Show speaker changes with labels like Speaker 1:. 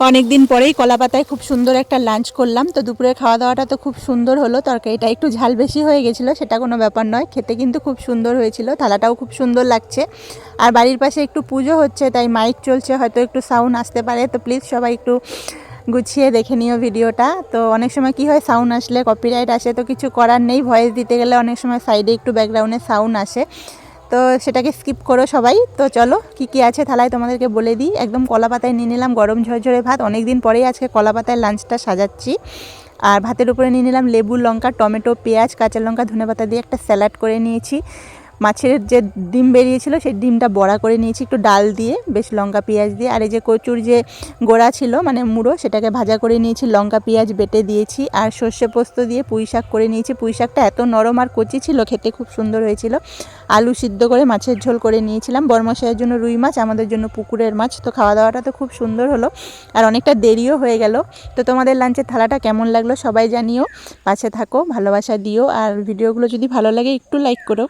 Speaker 1: অনেক দিন পরেই কলাপাতায় খুব সুন্দর একটা লাঞ্চ করলাম। তো দুপুরের খাওয়া দাওয়াটা তো খুব সুন্দর হলো। তরকারিটা একটু ঝাল বেশি হয়ে গেছিলো, সেটা কোনো ব্যাপার নয়, খেতে কিন্তু খুব সুন্দর হয়েছিল। থালাটাও খুব সুন্দর লাগছে। আর বাড়ির পাশে একটু পুজো হচ্ছে, তাই মাইক চলছে, হয়তো একটু সাউন্ড আসতে পারে। তো প্লিজ সবাই একটু গুছিয়ে দেখে নিও ভিডিওটা। তো অনেক সময় কি হয়, সাউন্ড আসলে কপিরাইট আসে, তো কিছু করার নেই। ভয়েস দিতে গেলে অনেক সময় সাইডে একটু ব্যাকগ্রাউন্ডে সাউন্ড আসে, তো সেটাকে স্কিপ করো সবাই। তো চলো কি কি আছে থালায় তোমাদেরকে বলে দিই। একদম কলা পাতায় নিয়ে নিলাম গরম ঝরঝরে ভাত। অনেক দিন পরেই আজকে কলা পাতায় লাঞ্চটা সাজাচ্ছি। আর ভাতের উপরে নিয়ে নিলাম লেবু, লঙ্কা, টমেটো, পেঁয়াজ, কাঁচা লঙ্কা, ধনেপাতা দিয়ে একটা স্যালাড করে নিয়েছি। মাছের যে ডিম বেরিয়েছিল সেই ডিমটা বড়া করে নিয়েছি একটু ডাল দিয়ে, বেশ লঙ্কা পেঁয়াজ দিয়ে। আর এই যে কচুর যে গোড়া ছিল মানে মুড়ো, সেটাকে ভাজা করে নিয়েছি, লঙ্কা পেঁয়াজ বেটে দিয়েছি। আর সর্ষে পোস্ত দিয়ে পুঁই শাক করে নিয়েছি। পুঁই শাকটা এত নরম আর কচি ছিল, খেতে খুব সুন্দর হয়েছিল। আলু সিদ্ধ করে মাছের ঝোল করে নিয়েছিলাম। বরমশাইয়ের জন্য রুই মাছ, আমাদের জন্য পুকুরের মাছ। তো খাওয়া দাওয়াটা তো খুব সুন্দর হলো, আর অনেকটা দেরিও হয়ে গেল। তো তোমাদের লাঞ্চের থালাটা কেমন লাগলো সবাই জানিও, পাশে থাকো, ভালোবাসা দিও। আর ভিডিওগুলো যদি ভালো লাগে একটু লাইক করো।